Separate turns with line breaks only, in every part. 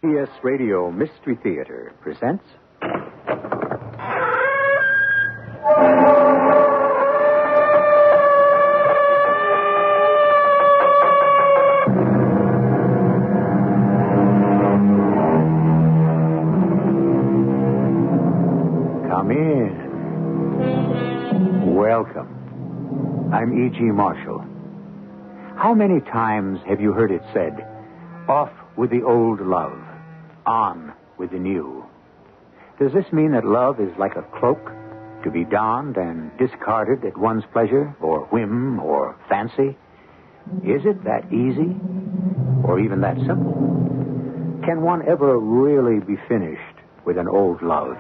CBS Radio Mystery Theater presents... Come in. Welcome. I'm E.G. Marshall. How many times have you heard it said, off with the old love, on with the new? Does this mean that love is like a cloak to be donned and discarded at one's pleasure or whim or fancy? Is it that easy or even that simple? Can one ever really be finished with an old love?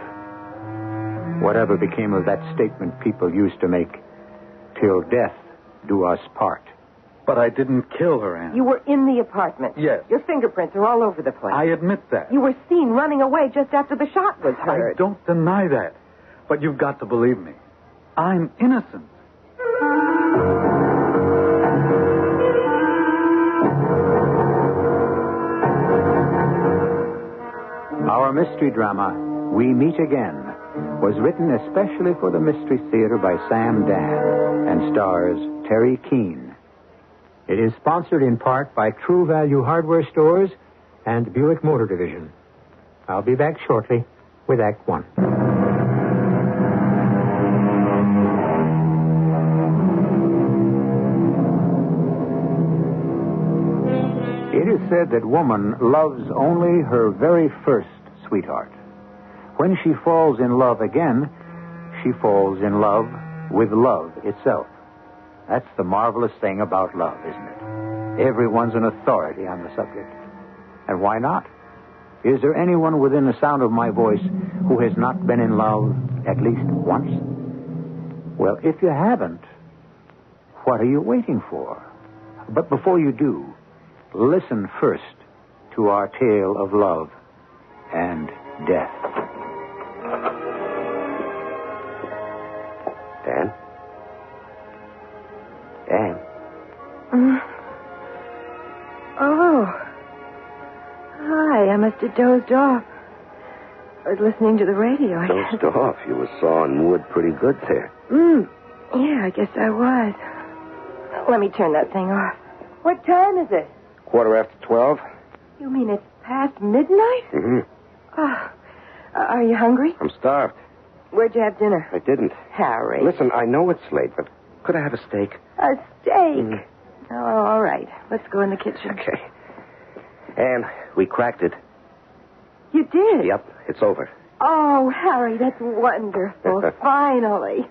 Whatever became of that statement people used to make, till death do us part?
But I didn't kill her, Anne.
You were in the apartment.
Yes.
Your fingerprints are all over the place.
I admit that.
You were seen running away just after the shot was heard.
I don't deny that. But you've got to believe me. I'm innocent.
Our mystery drama, We Meet Again, was written especially for the Mystery Theater by Sam Dan and stars Terry Keane. It is sponsored in part by True Value Hardware Stores and Buick Motor Division. I'll be back shortly with Act One. It is said that woman loves only her very first sweetheart. When she falls in love again, she falls in love with love itself. That's the marvelous thing about love, isn't it? Everyone's an authority on the subject. And why not? Is there anyone within the sound of my voice who has not been in love at least once? Well, if you haven't, what are you waiting for? But before you do, listen first to our tale of love and death.
Dan? Dan?
Oh. Hi, I must have dozed off. I was listening to the radio.
Dozed off. You were sawing wood pretty good there.
Yeah, I guess I was. Let me turn that thing off. What time is it?
12:15.
You mean it's past midnight?
Mm-hmm.
Oh. Are you hungry?
I'm starved.
Where'd you have dinner?
I didn't.
Harry.
Listen, I know it's late, but could I have a steak?
A steak? Oh, all right. Let's go in the kitchen.
Okay. Anne, we cracked it.
You did?
Yep, it's over.
Oh, Harry, that's wonderful. Finally.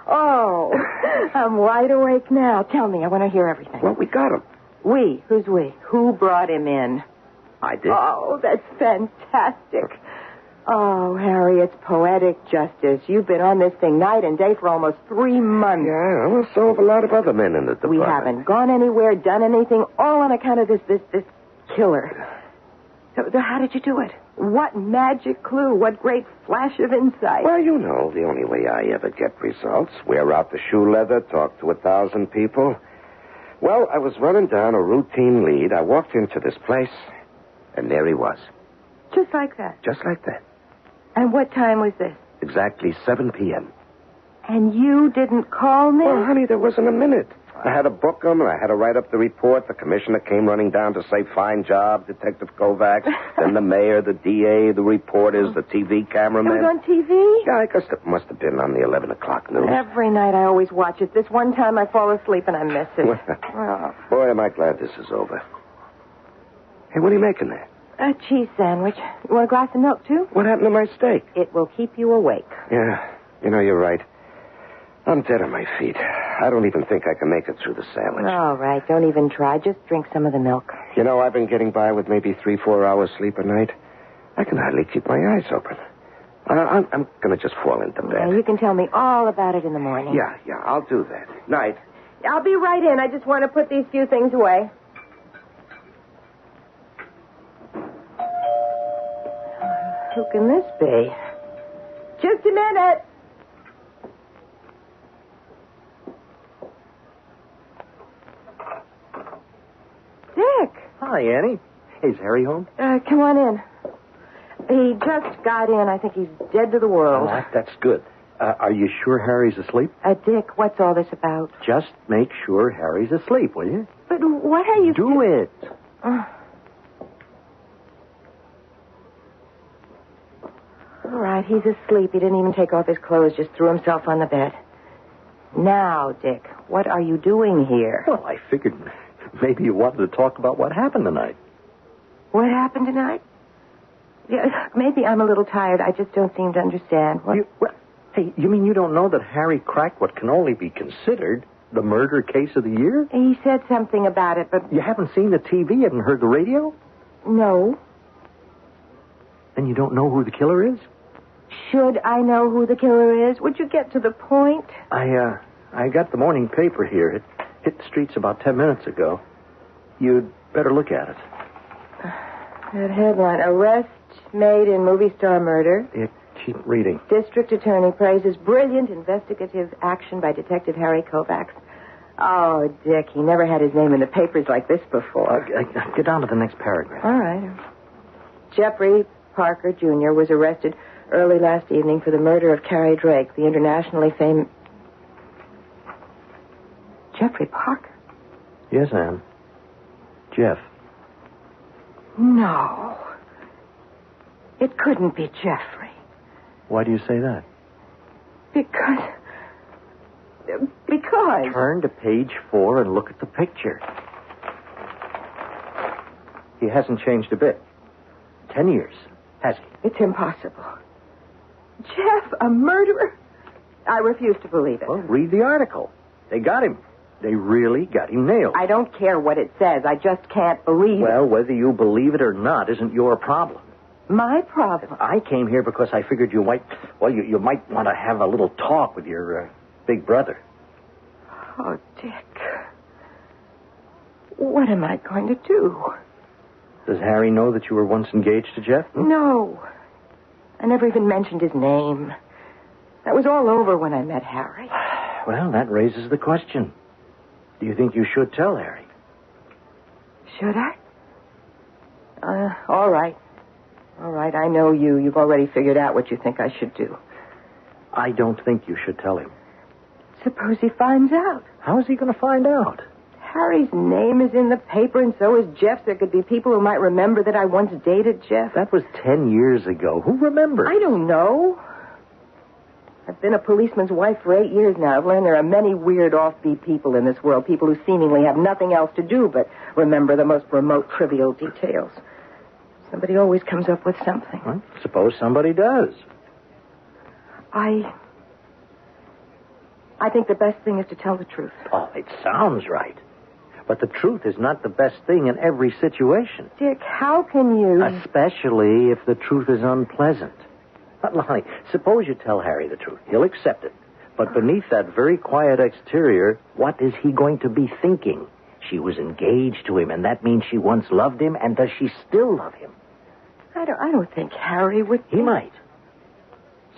Oh, I'm wide awake now. Tell me, I want to hear everything.
Well, we got him.
We? Who's we? Who brought him in?
I did.
Oh, that's fantastic. Oh, Harry, it's poetic justice. You've been on this thing night and day for almost 3 months.
Yeah, well, so have a lot of other men in the department.
We haven't gone anywhere, done anything, all on account of this killer. So how did you do it? What magic clue? What great flash of insight?
Well, you know, the only way I ever get results. Wear out the shoe leather, talk to 1,000 people. Well, I was running down a routine lead. I walked into this place, and there he was.
Just like that?
Just like that.
And what time was this?
Exactly 7 p.m.
And you didn't call me?
Well, honey, there wasn't a minute. I had to book him, and I had to write up the report. The commissioner came running down to say, fine job, Detective Kovacs. Then the mayor, the DA, the reporters, the TV cameraman.
It was on TV?
Yeah, I guess it must have been on the 11 o'clock news.
Every night I always watch it. This one time I fall asleep and I miss it. Oh.
Boy, am I glad this is over. Hey, what are you making there?
A cheese sandwich. You want a glass of milk, too?
What happened to my steak?
It will keep you awake.
Yeah, you know, you're right. I'm dead on my feet. I don't even think I can make it through the sandwich.
All right, don't even try. Just drink some of the milk.
You know, I've been getting by with maybe 3-4 hours sleep a night. I can hardly keep my eyes open. I'm going to just fall into bed.
Yeah, you can tell me all about it in the morning.
Yeah, I'll do that. Night.
I'll be right in. I just want to put these few things away. Who can this be? Just a minute.
Hi, Annie. Is Harry home?
Come on in. He just got in. I think he's dead to the world.
Oh, that's good. Are you sure Harry's asleep?
Dick, what's all this about?
Just make sure Harry's asleep, will you?
But what are you...
Do it.
All right, he's asleep. He didn't even take off his clothes, just threw himself on the bed. Now, Dick, what are you doing here?
Well, I figured maybe you wanted to talk about what happened tonight.
What happened tonight? Yeah, maybe I'm a little tired. I just don't seem to understand.
Hey, you mean you don't know that Harry cracked what can only be considered the murder case of the year?
He said something about it, but...
You haven't seen the TV? You haven't heard the radio?
No.
Then you don't know who the killer is?
Should I know who the killer is? Would you get to the point?
I got the morning paper here. It hit the streets about 10 minutes ago. You'd better look at it.
That headline, Arrest Made in Movie Star Murder.
Yeah, keep reading.
District Attorney praises brilliant investigative action by Detective Harry Kovacs. Oh, Dick, he never had his name in the papers like this before.
Get down to the next paragraph.
All right. Jeffrey Parker, Jr. was arrested early last evening for the murder of Carrie Drake, the internationally famous... Jeffrey Parker?
Yes, Anne. Jeff.
No. It couldn't be Jeffrey.
Why do you say that?
Because...
Turn to page 4 and look at the picture. He hasn't changed a bit. 10 years, has he?
It's impossible. Jeff, a murderer? I refuse to believe it.
Well, read the article. They got him. They really got him nailed.
I don't care what it says. I just can't believe it.
Well, whether you believe it or not isn't your problem.
My problem?
I came here because I figured you might want to have a little talk with your big brother.
Oh, Dick. What am I going to do?
Does Harry know that you were once engaged to Jeff?
No. I never even mentioned his name. That was all over when I met Harry.
Well, that raises the question. Do you think you should tell Harry?
Should I? All right. All right, I know you. You've already figured out what you think I should do.
I don't think you should tell him.
Suppose he finds out.
How is he going to find out?
Harry's name is in the paper, and so is Jeff's. There could be people who might remember that I once dated Jeff.
That was 10 years ago. Who remembers?
I don't know. I've been a policeman's wife for 8 years now. I've learned there are many weird, offbeat people in this world, people who seemingly have nothing else to do but remember the most remote, trivial details. Somebody always comes up with something.
Well, suppose somebody does.
I think the best thing is to tell the truth.
Oh, it sounds right. But the truth is not the best thing in every situation.
Dick, how can you...
Especially if the truth is unpleasant. But, Lonnie, suppose you tell Harry the truth. He'll accept it. But beneath that very quiet exterior, what is he going to be thinking? She was engaged to him, and that means she once loved him, and does she still love him?
I don't think Harry would...
He might.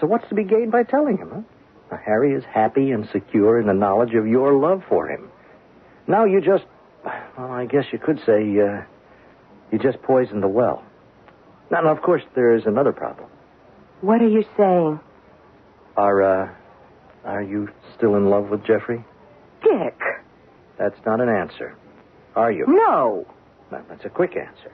So what's to be gained by telling him, huh? Now, Harry is happy and secure in the knowledge of your love for him. Now you just... Well, I guess you could say you just poisoned the well. Now, of course, there is another problem.
What are you saying?
Are you still in love with Jeffrey?
Dick.
That's not an answer. Are you?
No.
Well, that's a quick answer.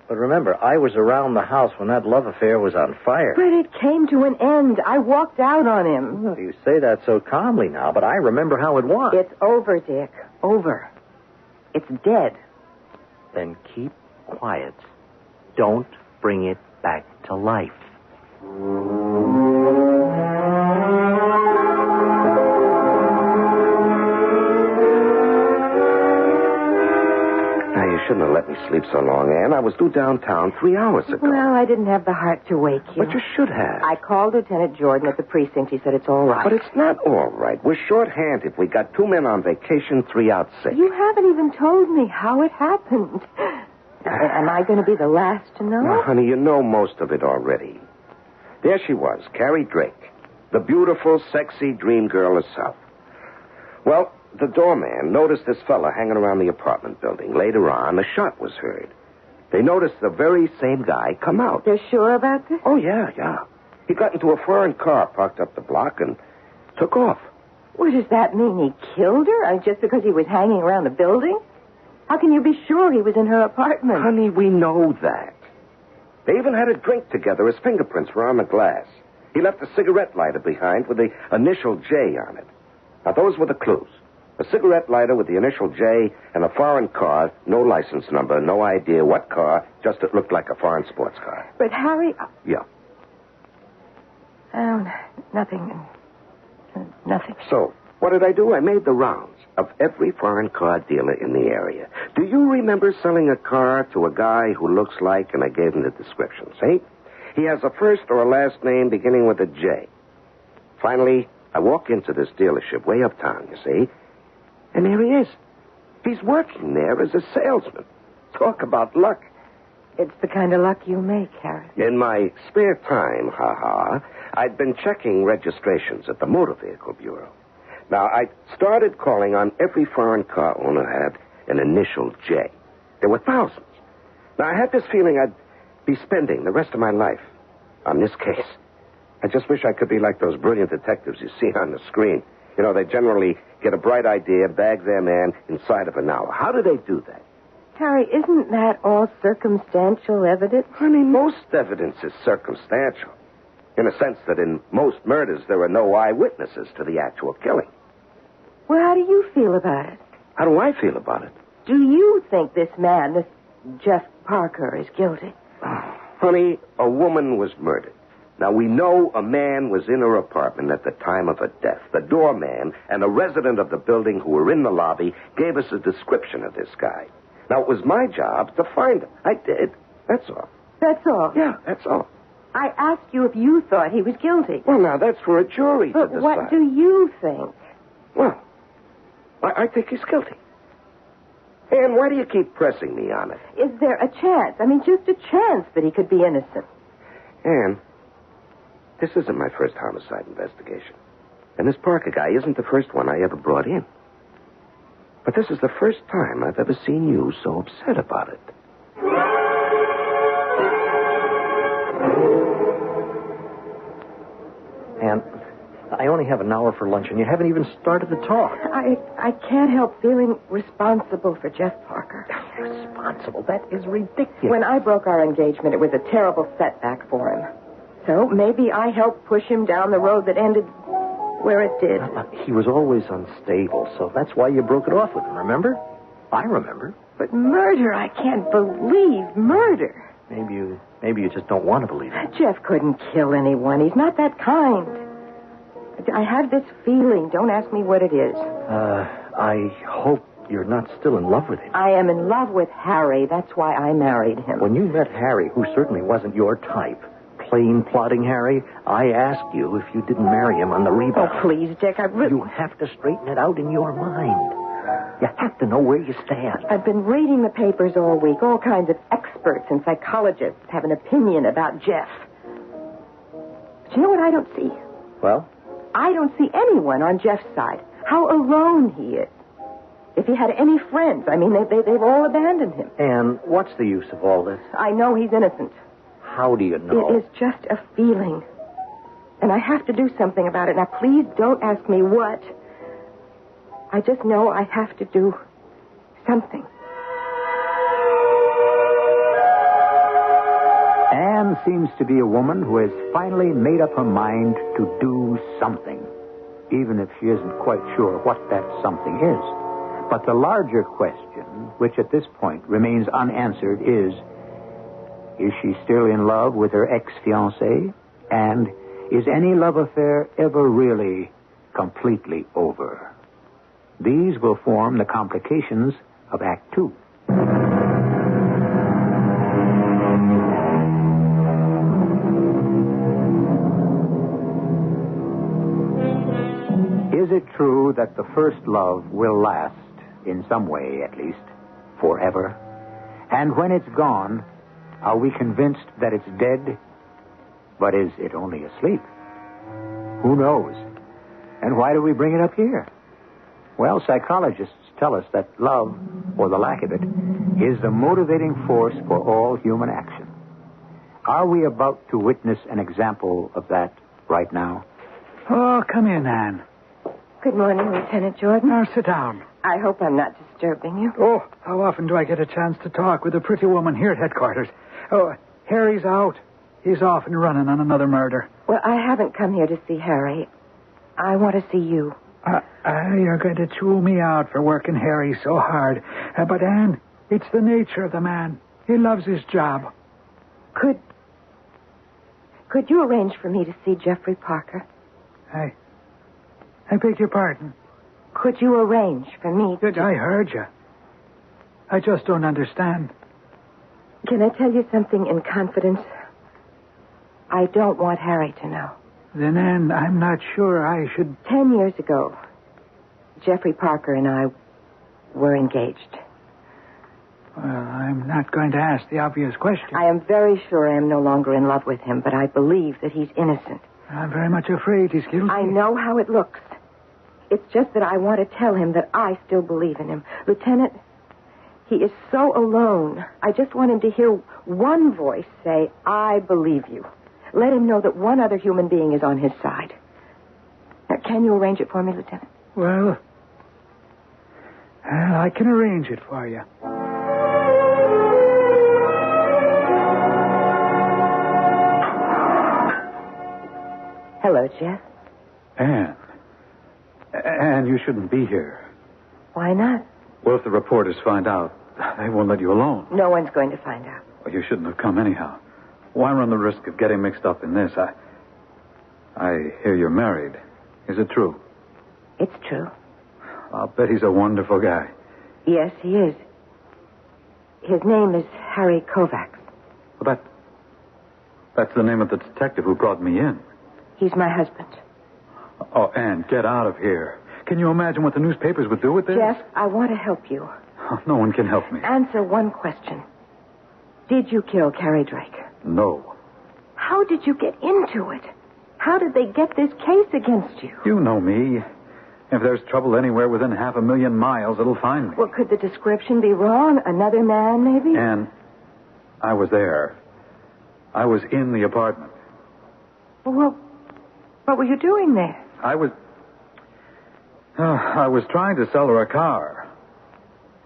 But remember, I was around the house when that love affair was on fire.
But it came to an end. I walked out on him.
Well, you say that so calmly now, but I remember how it was.
It's over, Dick. Over. It's dead.
Then keep quiet. Don't bring it back to life.
Shouldn't have let me sleep so long, Anne. I was due downtown 3 hours ago.
Well, I didn't have the heart to wake you.
But you should have.
I called Lieutenant Jordan at the precinct. He said it's all right.
But it's not all right. We're short-handed. We got 2 men on vacation, 3 out sick.
You haven't even told me how it happened. Am I going to be the last to know?
Now, honey, you know most of it already. There she was, Carrie Drake, the beautiful, sexy dream girl herself. Well, the doorman noticed this fella hanging around the apartment building. Later on, a shot was heard. They noticed the very same guy come out.
They're sure about this?
Oh, yeah. He got into a foreign car parked up the block and took off.
What does that mean? He killed her? Just because he was hanging around the building? How can you be sure he was in her apartment?
Honey, we know that. They even had a drink together. His fingerprints were on the glass. He left a cigarette lighter behind with the initial J on it. Now, those were the clues. A cigarette lighter with the initial J and a foreign car, no license number, no idea what car, just it looked like a foreign sports car.
But Harry...
Yeah.
Oh, nothing. Nothing.
So, what did I do? I made the rounds of every foreign car dealer in the area. Do you remember selling a car to a guy who looks like, and I gave him the description, see? He has a first or a last name beginning with a J. Finally, I walk into this dealership way uptown, you see, and there he is. He's working there as a salesman. Talk about luck.
It's the kind of luck you make, Harry.
In my spare time, I'd been checking registrations at the Motor Vehicle Bureau. Now, I started calling on every foreign car owner who had an initial J. There were thousands. Now, I had this feeling I'd be spending the rest of my life on this case. I just wish I could be like those brilliant detectives you see on the screen. You know, they generally get a bright idea, bag their man inside of an hour. How do they do that?
Harry, isn't that all circumstantial evidence?
Honey, most evidence is circumstantial. In a sense that in most murders, there are no eyewitnesses to the actual killing.
Well, how do you feel about it?
How do I feel about it?
Do you think this man, this Jeff Parker, is guilty?
Honey, a woman was murdered. Now, we know a man was in her apartment at the time of her death. The doorman and a resident of the building who were in the lobby gave us a description of this guy. Now, it was my job to find him. I did. That's all.
That's all?
Yeah, that's all.
I asked you if you thought he was guilty.
Well, now, that's for a jury to decide.
But what do you think?
Well, I think he's guilty. Anne, why do you keep pressing me on it?
Is there a chance, just a chance that he could be innocent?
Anne, this isn't my first homicide investigation. And this Parker guy isn't the first one I ever brought in. But this is the first time I've ever seen you so upset about it.
And I only have an hour for lunch, and you haven't even started to talk.
I can't help feeling responsible for Jeff Parker.
Responsible? That is ridiculous.
When I broke our engagement, it was a terrible setback for him. So maybe I helped push him down the road that ended where it did.
He was always unstable, so that's why you broke it off with him, remember? I remember.
But murder, I can't believe murder.
Maybe you just don't want to believe it.
Jeff couldn't kill anyone. He's not that kind. I have this feeling. Don't ask me what it is.
I hope you're not still in love with him.
I am in love with Harry. That's why I married him.
When you met Harry, who certainly wasn't your type, plain plodding Harry, I asked you if you didn't marry him on the rebound.
Oh, please, Dick,
You have to straighten it out in your mind. You have to know where you stand.
I've been reading the papers all week. All kinds of experts and psychologists have an opinion about Jeff. But you know what I don't see?
Well?
I don't see anyone on Jeff's side. How alone he is. If he had any friends, they've all abandoned him.
And what's the use of all this?
I know he's innocent.
How do you know?
It is just a feeling. And I have to do something about it. Now, please don't ask me what. I just know I have to do something.
Anne seems to be a woman who has finally made up her mind to do something, even if she isn't quite sure what that something is. But the larger question, which at this point remains unanswered, is she still in love with her ex-fiancé? And is any love affair ever really completely over? These will form the complications of Act 2. Is it true that the first love will last, in some way at least, forever? And when it's gone, are we convinced that it's dead? But is it only asleep? Who knows? And why do we bring it up here? Well, psychologists tell us that love, or the lack of it, is the motivating force for all human action. Are we about to witness an example of that right now?
Oh, come in, Anne.
Good morning, Lieutenant Jordan.
Now, sit down.
I hope I'm not disturbing you.
Oh, how often do I get a chance to talk with a pretty woman here at headquarters? Oh, Harry's out. He's off and running on another murder.
Well, I haven't come here to see Harry. I want to see you.
You're going to chew me out for working Harry so hard. But, Anne, it's the nature of the man. He loves his job.
Could you arrange for me to see Jeffrey Parker?
I beg your pardon.
Could you arrange for me to...
I heard you. I just don't understand.
Can I tell you something in confidence? I don't want Harry to know.
Then, Anne, I'm not sure I should...
10 years ago, Jeffrey Parker and I were engaged.
Well, I'm not going to ask the obvious question.
I am very sure I am no longer in love with him, but I believe that he's innocent.
I'm very much afraid he's guilty.
I know how it looks. It's just that I want to tell him that I still believe in him. Lieutenant, he is so alone. I just want him to hear one voice say, I believe you. Let him know that one other human being is on his side. Now, can you arrange it for me, Lieutenant?
Well, I can arrange it for you.
Hello, Jeff.
Anne, you shouldn't be here.
Why not?
Well, if the reporters find out, they won't let you alone.
No one's going to find out.
Well, you shouldn't have come anyhow. Why run the risk of getting mixed up in this? I hear you're married. Is it true?
It's true.
I'll bet he's a wonderful guy.
Yes, he is. His name is Harry Kovacs.
Well, that's the name of the detective who brought me in.
He's my husband.
Oh, Anne, get out of here. Can you imagine what the newspapers would do with this?
Jeff, I want to help you.
Oh, no one can help me.
Answer one question. Did you kill Carrie Drake?
No.
How did you get into it? How did they get this case against you?
You know me. If there's trouble anywhere within 500,000 miles, it'll find me.
Well, could the description be wrong? Another man, maybe?
Anne, I was there. I was in the apartment.
Well, what were you doing there?
I was trying to sell her a car.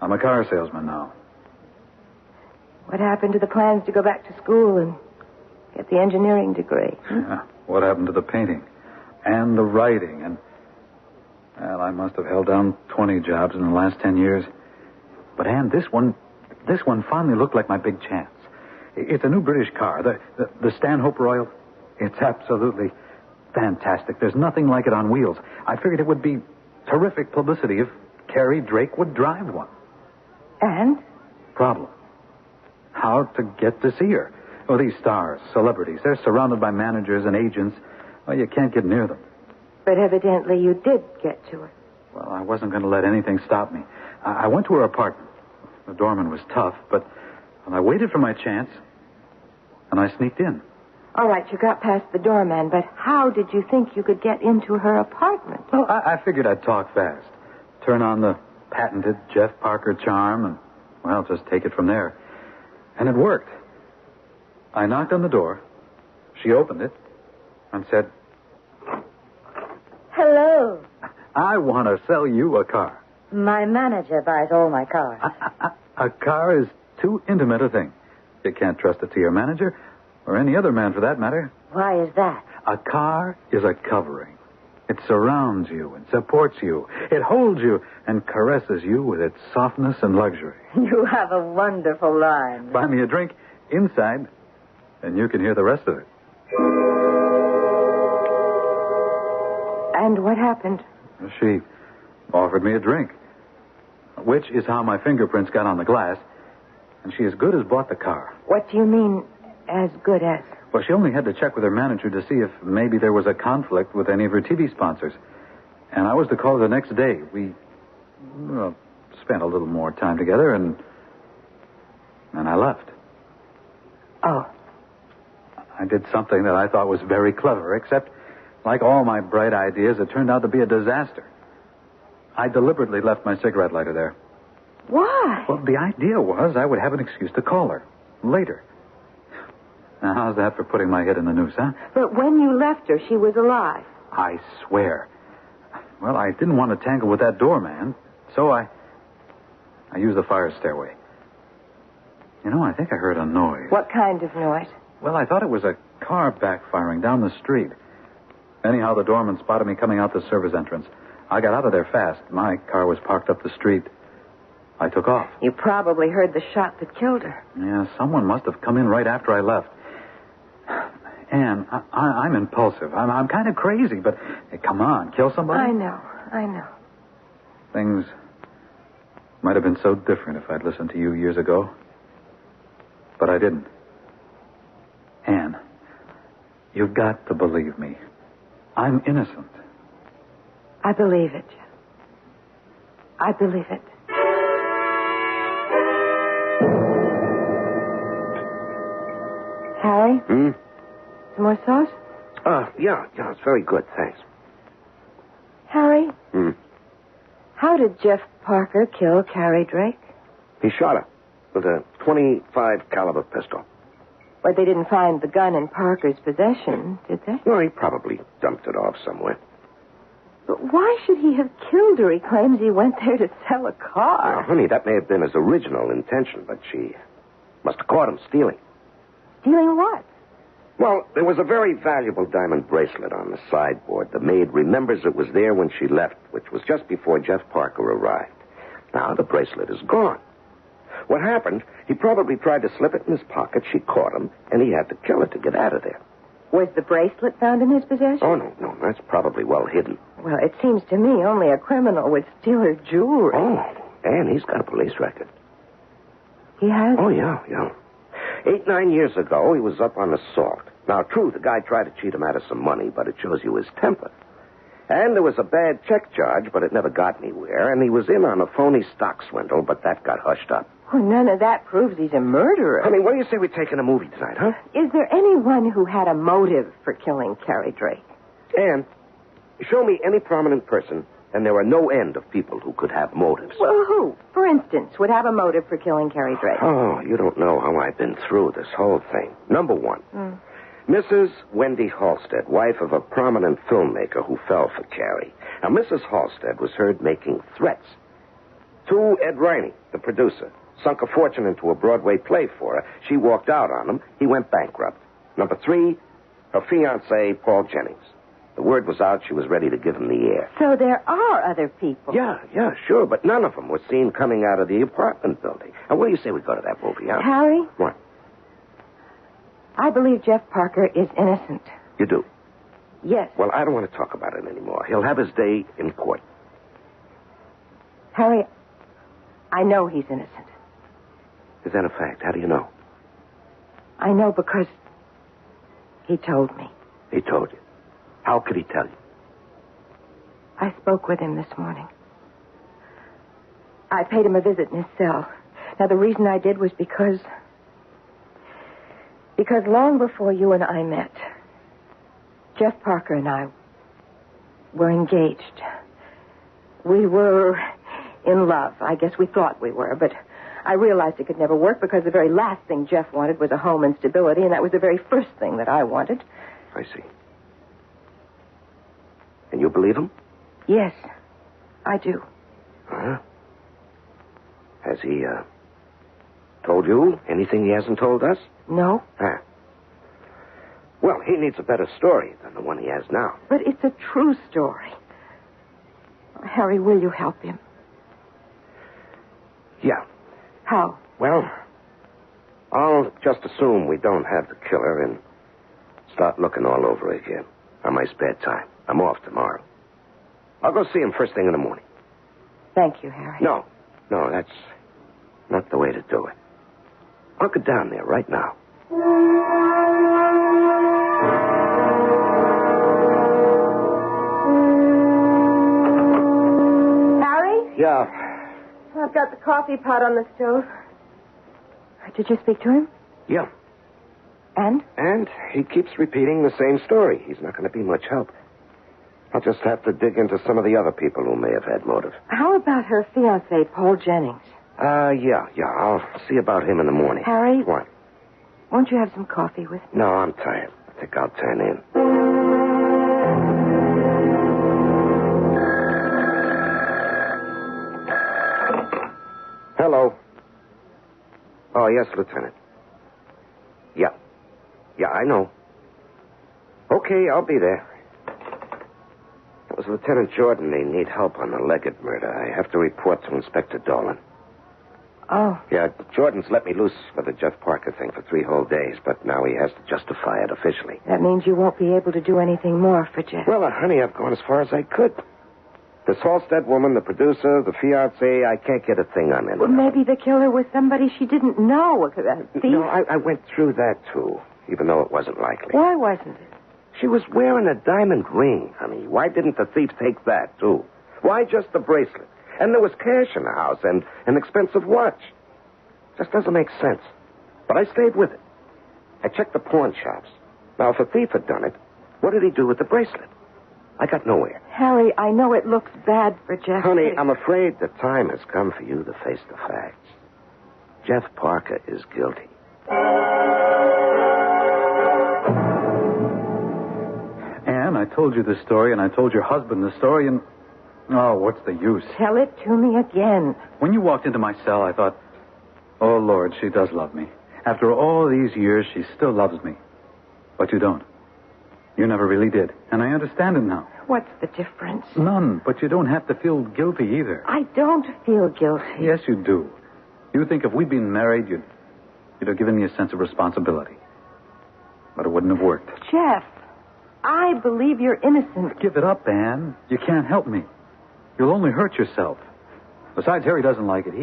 I'm a car salesman now.
What happened to the plans to go back to school and get the engineering degree?
Yeah. What happened to the painting? And the writing? And, well, I must have held down 20 jobs in the last 10 years. But, Anne, this one finally looked like my big chance. It's a new British car, the Stanhope Royal. It's absolutely fantastic. There's nothing like it on wheels. I figured it would be terrific publicity if Carrie Drake would drive one.
And?
Problem. How to get to see her. Oh, these stars, celebrities, they're surrounded by managers and agents. Well, you can't get near them.
But evidently you did get to her.
Well, I wasn't going to let anything stop me. I went to her apartment. The doorman was tough, but I waited for my chance, and I sneaked in.
All right, you got past the doorman, but how did you think you could get into her apartment?
Well, I figured I'd talk fast. Turn on the patented Jeff Parker charm and, well, just take it from there. And it worked. I knocked on the door. She opened it and said,
Hello.
I want to sell you a car.
My manager buys all my cars.
A car is too intimate a thing. You can't trust it to your manager, or any other man for that matter.
Why is that?
A car is a covering. It surrounds you and supports you. It holds you and caresses you with its softness and luxury.
You have a wonderful line.
Buy me a drink inside, and you can hear the rest of it.
And what happened?
She offered me a drink, which is how my fingerprints got on the glass, and she as good as bought the car.
What do you mean, as good as?
Well, she only had to check with her manager to see if maybe there was a conflict with any of her TV sponsors. And I was to call her the next day. We, spent a little more time together, and I left.
Oh.
I did something that I thought was very clever, except, like all my bright ideas, it turned out to be a disaster. I deliberately left my cigarette lighter there.
Why?
Well, the idea was I would have an excuse to call her later. Now, how's that for putting my head in the noose, huh?
But when you left her, she was alive.
I swear. Well, I didn't want to tangle with that doorman, so I used the fire stairway. You know, I think I heard a noise.
What kind of noise?
Well, I thought it was a car backfiring down the street. Anyhow, the doorman spotted me coming out the service entrance. I got out of there fast. My car was parked up the street. I took off.
You probably heard the shot that killed her.
Yeah, someone must have come in right after I left. Anne, I'm impulsive. I'm kind of crazy, but hey, come on, kill somebody?
I know.
Things might have been so different if I'd listened to you years ago. But I didn't. Anne, you've got to believe me. I'm innocent.
I believe it. I believe it. Harry? Some more sauce?
Yeah, it's very good, thanks.
Harry? How did Jeff Parker kill Carrie Drake?
He shot her with a .25 caliber pistol.
But they didn't find the gun in Parker's possession, did they?
Well, he probably dumped it off somewhere.
But why should he have killed her? He claims he went there to sell a car.
Now, honey, that may have been his original intention, but she must have caught him stealing.
Stealing what?
Well, there was a very valuable diamond bracelet on the sideboard. The maid remembers it was there when she left, which was just before Jeff Parker arrived. Now the bracelet is gone. What happened, he probably tried to slip it in his pocket. She caught him, and he had to kill her to get out of there.
Was the bracelet found in his possession?
Oh, no, that's probably well hidden.
Well, it seems to me only a criminal would steal her jewelry.
Oh, and he's got a police record.
He has?
Oh, yeah. 8-9 years ago, he was up on assault. Now, true, the guy tried to cheat him out of some money, but it shows you his temper. And there was a bad check charge, but it never got anywhere. And he was in on a phony stock swindle, but that got hushed up.
Well, none of that proves he's a murderer.
Honey, what do you say we take in a movie tonight, huh?
Is there anyone who had a motive for killing Carrie Drake?
Anne, show me any prominent person, and there are no end of people who could have motives.
Well, who, for instance, would have a motive for killing Carrie Drake?
Oh, you don't know how I've been through this whole thing. Number one, Mrs. Wendy Halstead, wife of a prominent filmmaker who fell for Carrie. Now, Mrs. Halstead was heard making threats to Ed Rainey, the producer. Sunk a fortune into a Broadway play for her. She walked out on him. He went bankrupt. Number three, her fiancé, Paul Jennings. The word was out she was ready to give him the air.
So there are other people.
Yeah, sure, but none of them were seen coming out of the apartment building. Now, what do you say we go to that movie, huh?
Harry?
What?
I believe Jeff Parker is innocent.
You do?
Yes.
Well, I don't want to talk about it anymore. He'll have his day in court.
Harry, I know he's innocent.
Is that a fact? How do you know?
I know because he told me.
He told you. How could he tell you?
I spoke with him this morning. I paid him a visit in his cell. Now, the reason I did was because long before you and I met, Jeff Parker and I were engaged. We were in love. I guess we thought we were, but I realized it could never work because the very last thing Jeff wanted was a home and stability, and that was the very first thing that I wanted.
I see. And you believe him?
Yes, I do.
Huh? Has he, told you anything he hasn't told us?
No.
Huh. Well, he needs a better story than the one he has now.
But it's a true story. Harry, will you help him?
Yeah.
How?
Well, I'll just assume we don't have the killer and start looking all over again on my spare time. I'm off tomorrow. I'll go see him first thing in the morning.
Thank you, Harry.
No, that's not the way to do it. I'll go down there right now.
Harry?
Yeah.
I've got the coffee pot on the stove. Did you speak to him?
Yeah.
And?
And he keeps repeating the same story. He's not going to be much help. I'll just have to dig into some of the other people who may have had motive.
How about her fiancé, Paul Jennings?
Yeah. I'll see about him in the morning.
Harry?
What?
Won't you have some coffee with me?
No, I'm tired. I think I'll turn in. Hello. Oh, yes, Lieutenant. Yeah. Yeah, I know. Okay, I'll be there. It was Lieutenant Jordan. They need help on the Leggett murder. I have to report to Inspector Dolan.
Oh.
Yeah, Jordan's let me loose for the Jeff Parker thing for 3 whole days, but now he has to justify it officially.
That means you won't be able to do anything more for Jeff.
Well, honey, I've gone as far as I could. This Halstead woman, the producer, the fiancé, I can't get a thing on them.
Well, maybe the killer was somebody she didn't know. A thief?
No, I went through that, too, even though it wasn't likely.
Why wasn't it?
She was wearing a diamond ring, honey. Why didn't the thief take that, too? Why just the bracelet? And there was cash in the house and an expensive watch. Just doesn't make sense. But I stayed with it. I checked the pawn shops. Now, if a thief had done it, what did he do with the bracelet? I got nowhere.
Harry, I know it looks bad for Jeff.
Honey, I'm afraid the time has come for you to face the facts. Jeff Parker is guilty.
Anne, I told you this story, and I told your husband the story, and... Oh, what's the use?
Tell it to me again.
When you walked into my cell, I thought, oh, Lord, she does love me. After all these years, she still loves me. But you don't. You never really did, and I understand it now.
What's the difference?
None, but you don't have to feel guilty either.
I don't feel guilty.
Yes, you do. You think if we'd been married, you'd have given me a sense of responsibility. But it wouldn't have worked.
Jeff, I believe you're innocent.
Give it up, Anne. You can't help me. You'll only hurt yourself. Besides, Harry doesn't like it.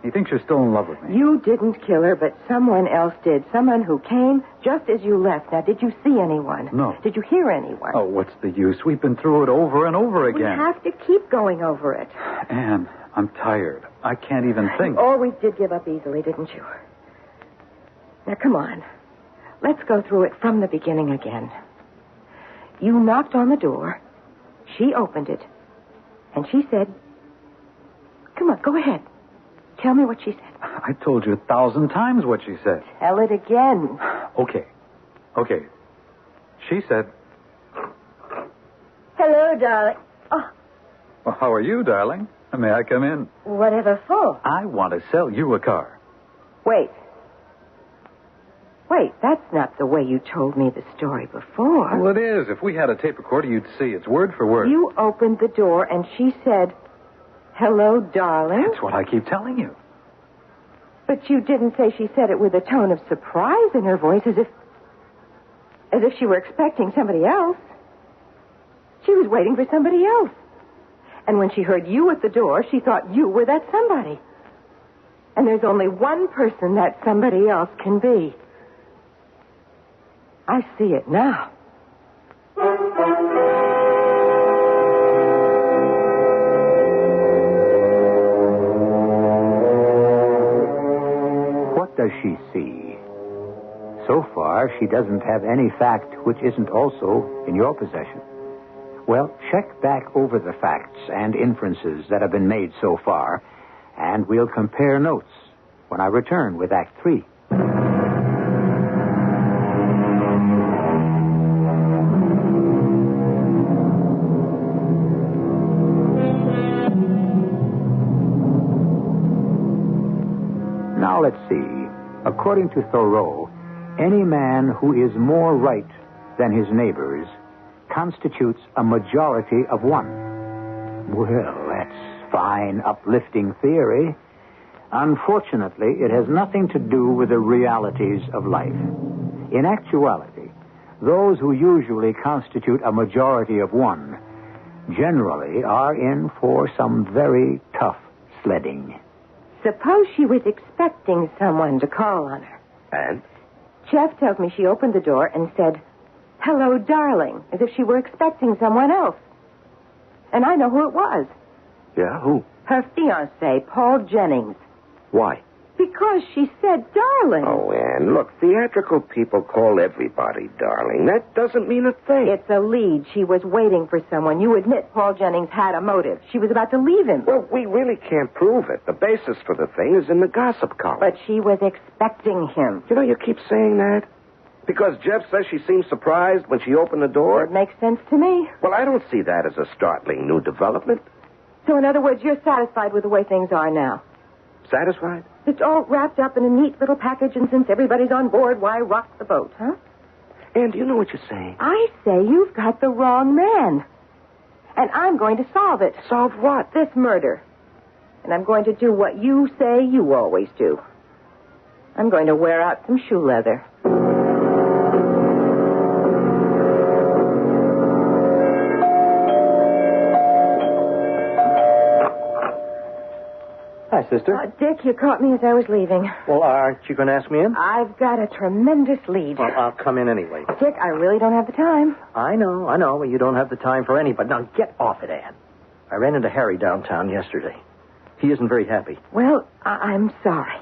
He thinks you're still in love with me.
You didn't kill her, but someone else did. Someone who came just as you left. Now, did you see anyone?
No.
Did you hear anyone?
Oh, what's the use? We've been through it over and over
We
again.
have to keep going over it.
Anne, I'm tired. I can't even think.
You always did give up easily, didn't you? Now, come on. Let's go through it from the beginning again. You knocked on the door. She opened it. And she said... Come on, go ahead. Tell me what she said.
I told you 1,000 times what she said.
Tell it again.
Okay. She said...
Hello, darling. Oh,
Well, how are you, darling? May I come in?
whatever for?
I want to sell you a car.
Wait, that's not the way you told me the story before.
Well, it is. If we had a tape recorder, you'd see. It's word for word.
You opened the door and she said, hello, darling.
That's what I keep telling you.
But you didn't say she said it with a tone of surprise in her voice, as if she were expecting somebody else. She was waiting for somebody else. And when she heard you at the door, she thought you were that somebody. And there's only one person that somebody else can be. I see it now.
What does she see? So far, she doesn't have any fact which isn't also in your possession. Well, check back over the facts and inferences that have been made so far, and we'll compare notes when I return with Act 3. Now let's see. According to Thoreau, any man who is more right than his neighbors constitutes a majority of one. Well, that's fine, uplifting theory. Unfortunately, it has nothing to do with the realities of life. In actuality, those who usually constitute a majority of one generally are in for some very tough sledding.
Suppose she was expecting someone to call on her.
And?
Jeff tells me she opened the door and said, hello, darling, as if she were expecting someone else. And I know who it was.
Yeah, who?
Her fiancé, Paul Jennings.
Why?
Because she said darling.
Oh, Ann, look, theatrical people call everybody darling. That doesn't mean a thing.
It's a lead. She was waiting for someone. You admit Paul Jennings had a motive. She was about to leave him.
Well, we really can't prove it. The basis for the thing is in the gossip column.
But she was expecting him.
You know, you keep saying that. Because Jeff says she seemed surprised when she opened the door.
It makes sense to me.
Well, I don't see that as a startling new development.
So, in other words, you're satisfied with the way things are now.
Satisfied?
It's all wrapped up in a neat little package, and since everybody's on board, why rock the boat, huh?
Ann, do you know what you're saying?
I say you've got the wrong man. And I'm going to solve it.
Solve what?
This murder. And I'm going to do what you say you always do. I'm going to wear out some shoe leather.
Hi, sister.
Dick, you caught me as I was leaving.
Well, aren't you going to ask me in?
I've got a tremendous lead.
Well, I'll come in anyway.
Dick, I really don't have the time.
I know. Well, you don't have the time for anybody. Now, get off it, Ann. I ran into Harry downtown yesterday. He isn't very happy.
Well, I'm sorry.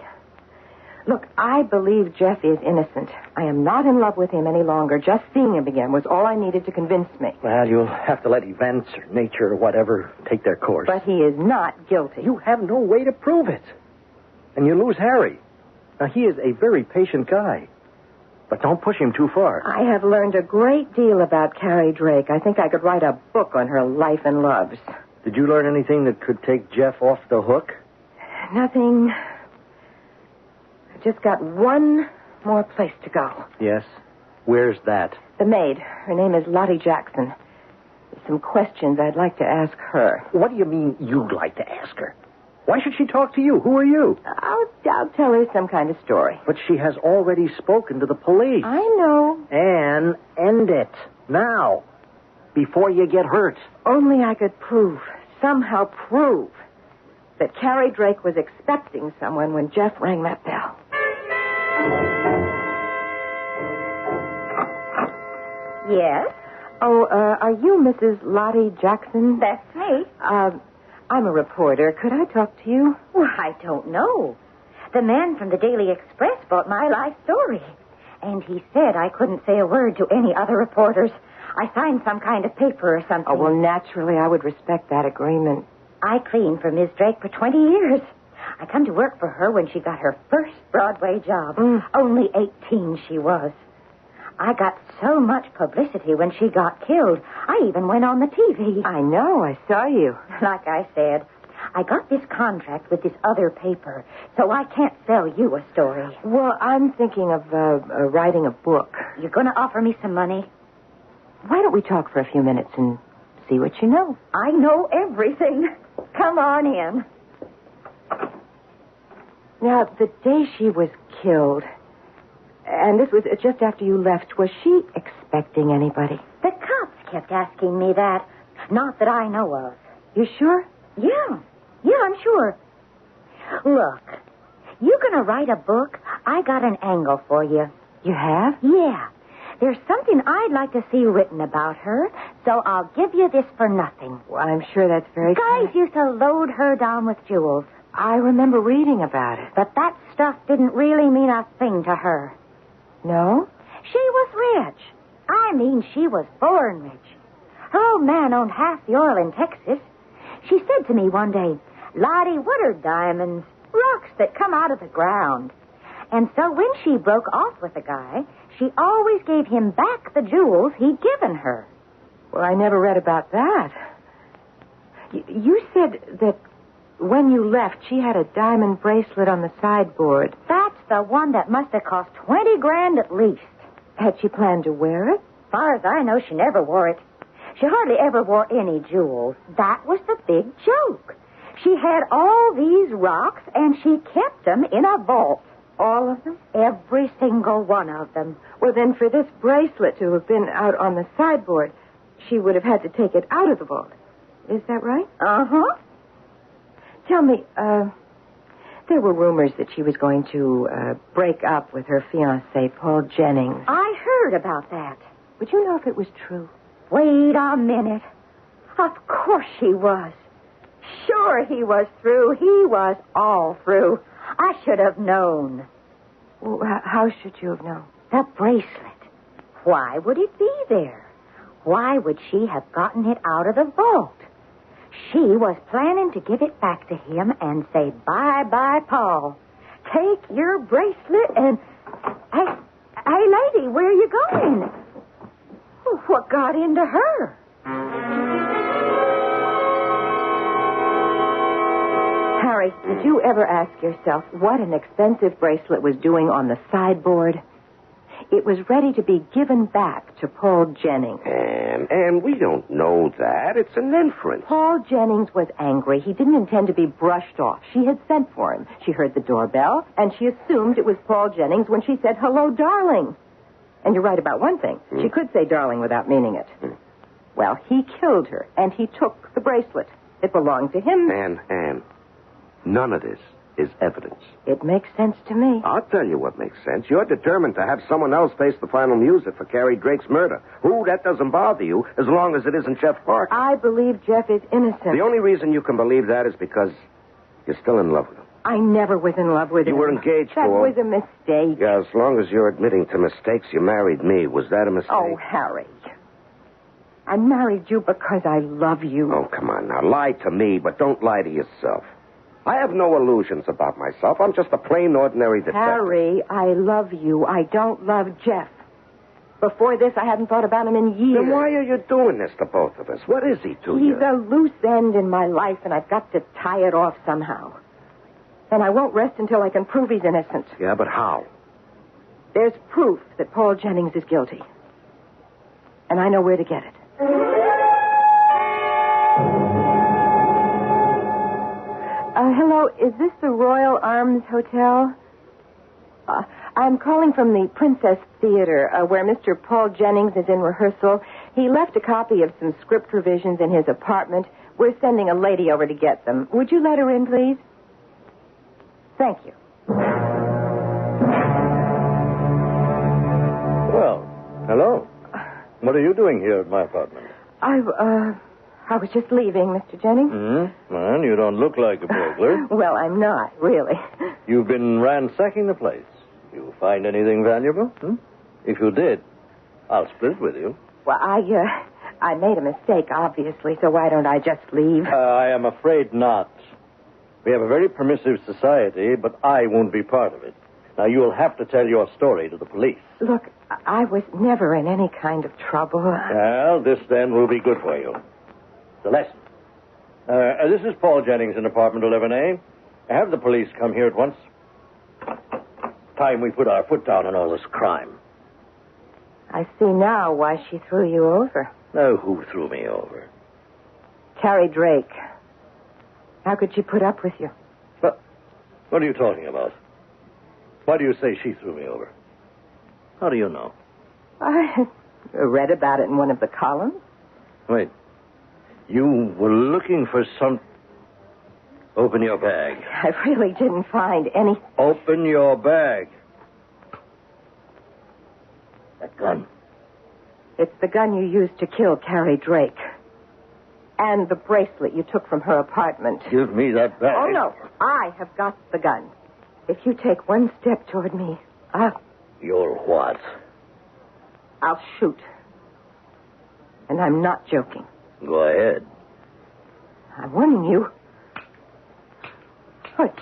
Look, I believe Jeff is innocent. I am not in love with him any longer. Just seeing him again was all I needed to convince me.
Well, you'll have to let events or nature or whatever take their course.
But he is not guilty.
You have no way to prove it. And you lose Harry. Now, he is a very patient guy. But don't push him too far.
I have learned a great deal about Carrie Drake. I think I could write a book on her life and loves.
Did you learn anything that could take Jeff off the hook?
Nothing. I've just got one more place to go.
Yes? Where's that?
The maid. Her name is Lottie Jackson. There's some questions I'd like to ask her.
What do you mean you'd like to ask her? Why should she talk to you? Who are you?
I'll tell her some kind of story.
But she has already spoken to the police.
I know.
Anne, end it. Now. Before you get hurt.
Only I could somehow prove, that Carrie Drake was expecting someone when Jeff rang that bell.
Yes?
Oh, are you Mrs. Lottie Jackson?
That's me.
I'm a reporter. Could I talk to you?
Well, I don't know. The man from the Daily Express bought my life story. And he said I couldn't say a word to any other reporters. I signed some kind of paper or something.
Oh, well, naturally, I would respect that agreement.
I cleaned for Miss Drake for 20 years. I come to work for her when she got her first Broadway job. Only 18 she was. I got so much publicity when she got killed. I even went on the TV.
I know. I saw you.
Like I said, I got this contract with this other paper, so I can't sell you a story.
Well, I'm thinking of writing a book.
You're going to offer me some money?
Why don't we talk for a few minutes and see what you know?
I know everything. Come on in.
Now, the day she was killed, and this was just after you left, was she expecting anybody?
The cops kept asking me that. Not that I know of.
You sure?
Yeah, I'm sure. Look, you gonna write a book? I got an angle for you.
You have?
Yeah. There's something I'd like to see written about her, so I'll give you this for nothing.
Well, I'm sure that's very
Guys used to load her down with jewels.
I remember reading about it.
But that stuff didn't really mean a thing to her.
No?
She was rich. I mean, she was born rich. Her old man owned half the oil in Texas. She said to me one day, Lottie, what are diamonds? Rocks that come out of the ground. And so when she broke off with the guy, she always gave him back the jewels he'd given her.
Well, I never read about that. You said that when you left, she had a diamond bracelet on the sideboard.
That's the one that must have cost $20,000 at least.
Had she planned to wear it?
As far as I know, she never wore it. She hardly ever wore any jewels. That was the big joke. She had all these rocks, and she kept them in a vault.
All of them?
Every single one of them.
Well, then, for this bracelet to have been out on the sideboard, she would have had to take it out of the vault. Is that right?
Uh-huh.
Tell me, there were rumors that she was going to break up with her fiancé, Paul Jennings.
I heard about that.
Would you know if it was true?
Wait a minute. Of course she was. Sure he was through. He was all through. I should have known.
Well, how should you have known?
The bracelet. Why would it be there? Why would she have gotten it out of the vault? She was planning to give it back to him and say, bye-bye, Paul. Take your bracelet and... Hey, lady, where are you going? What got into her?
Harry, did you ever ask yourself what an expensive bracelet was doing on the sideboard? It was ready to be given back to Paul Jennings.
And we don't know that. It's an inference.
Paul Jennings was angry. He didn't intend to be brushed off. She had sent for him. She heard the doorbell, and she assumed it was Paul Jennings when she said, hello, darling. And you're right about one thing. She could say darling without meaning it. Well, he killed her, and he took the bracelet. It belonged to him.
Anne, none of this is evidence.
It makes sense to me.
I'll tell you what makes sense. You're determined to have someone else face the final music for Carrie Drake's murder. That doesn't bother you as long as it isn't Jeff Parker.
I believe Jeff is innocent.
The only reason you can believe that is because you're still in love with him.
I never was in love with him.
You were engaged
That
for...
was a mistake.
Yeah, as long as you're admitting to mistakes, you married me. Was that a mistake?
Oh, Harry. I married you because I love you.
Oh, come on now. Lie to me, but don't lie to yourself. I have no illusions about myself. I'm just a plain, ordinary detective.
Harry, I love you. I don't love Jeff. Before this, I hadn't thought about him in years.
Then why are you doing this to both of us? What is he to you?
He's a loose end in my life, and I've got to tie it off somehow. And I won't rest until I can prove he's innocent.
Yeah, but how?
There's proof that Paul Jennings is guilty. And I know where to get it. Hello, is this the Royal Arms Hotel? I'm calling from the Princess Theater, where Mr. Paul Jennings is in rehearsal. He left a copy of some script revisions in his apartment. We're sending a lady over to get them. Would you let her in, please? Thank you.
Well, hello. What are you doing here at my apartment?
I was just leaving, Mr. Jennings.
Well, you don't look like a burglar.
Well, I'm not, really.
You've been ransacking the place. You find anything valuable? If you did, I'll split it with you.
Well, I made a mistake, obviously, so why don't I just leave?
I am afraid not. We have a very permissive society, but I won't be part of it. Now, you'll have to tell your story to the police.
Look, I was never in any kind of trouble.
Well, this then will be good for you. It's a lesson. This is Paul Jennings in apartment 11A. Have the police come here at once. Time we put our foot down on all this crime.
I see now why she threw you over.
Oh, who threw me over?
Carrie Drake. How could she put up with you?
What are you talking about? Why do you say she threw me over? How do you know?
I read about it in one of the columns.
Wait. You were looking for some... Open your bag.
I really didn't find any...
Open your bag. That gun.
It's the gun you used to kill Carrie Drake. And the bracelet you took from her apartment.
Give me that bag.
Oh, no. I have got the gun. If you take one step toward me,
You'll what?
I'll shoot. And I'm not joking.
Go ahead.
I'm warning you. Oh, it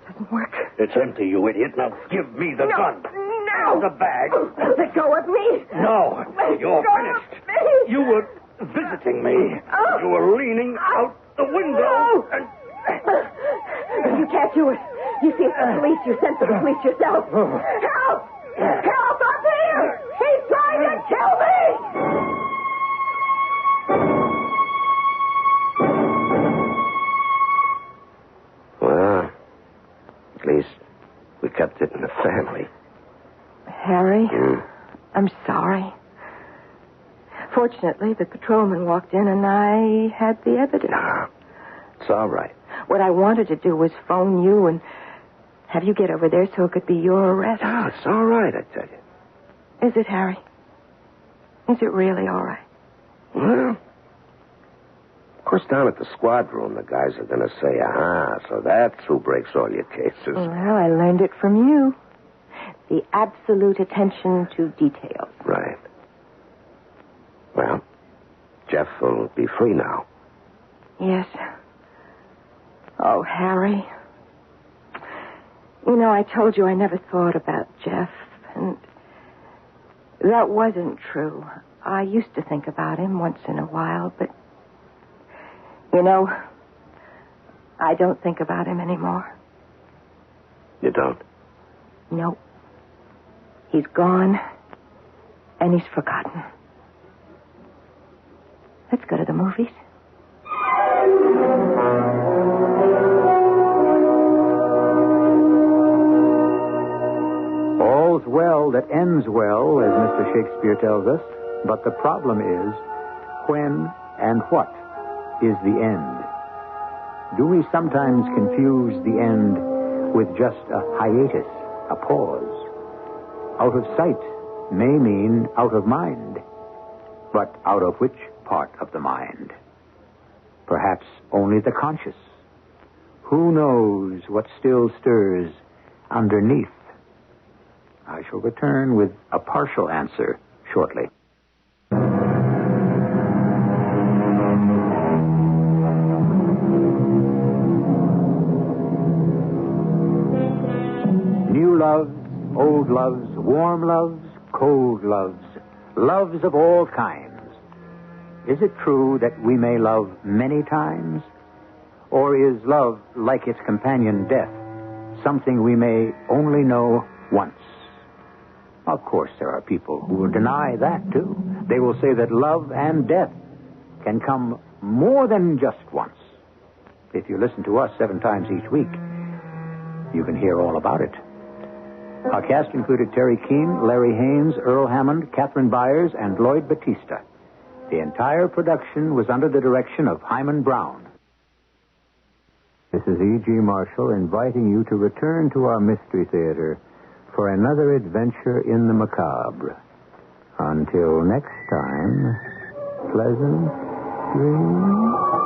doesn't work.
It's empty, you idiot. Now give me the gun.
No.
The bag.
Let go of me.
No. You're finished. You were visiting me.
Oh.
You were leaning out the window.
No.
And...
You can't do it. You see, it's the police. You sent for the police yourself. Help! Help! Up here! He's trying to kill me!
Well, at least we kept it in the family.
Harry, I'm sorry. Fortunately, the patrolman walked in and I had the evidence.
No, it's all right.
What I wanted to do was phone you and have you get over there so it could be your arrest.
No, it's all right, I tell you.
Is it, Harry? Is it really all right?
Well, of course, down at the squad room, the guys are going to say, aha, so that's who breaks all your cases.
Well, I learned it from you. The absolute attention to details.
Right. Well, Jeff will be free now.
Yes. Oh, Harry. You know, I told you I never thought about Jeff, and that wasn't true. I used to think about him once in a while, but, you know, I don't think about him anymore.
You don't?
Nope. He's gone, and he's forgotten. Let's go to the movies.
All's well that ends well, as Mr. Shakespeare tells us, but the problem is, when and what is the end? Do we sometimes confuse the end with just a hiatus, a pause? Out of sight may mean out of mind, but out of which part of the mind? Perhaps only the conscious. Who knows what still stirs underneath? I shall return with a partial answer shortly. New loves, old loves, warm loves, cold loves, loves of all kinds. Is it true that we may love many times? Or is love, like its companion death, something we may only know once? Of course, there are people who will deny that, too. They will say that love and death can come more than just once. If you listen to us 7 times each week, you can hear all about it. Our cast included Terry Keane, Larry Haynes, Earl Hammond, Catherine Byers, and Lloyd Batista. The entire production was under the direction of Hyman Brown. This is E.G. Marshall inviting you to return to our Mystery Theater for another adventure in the macabre. Until next time, pleasant dreams.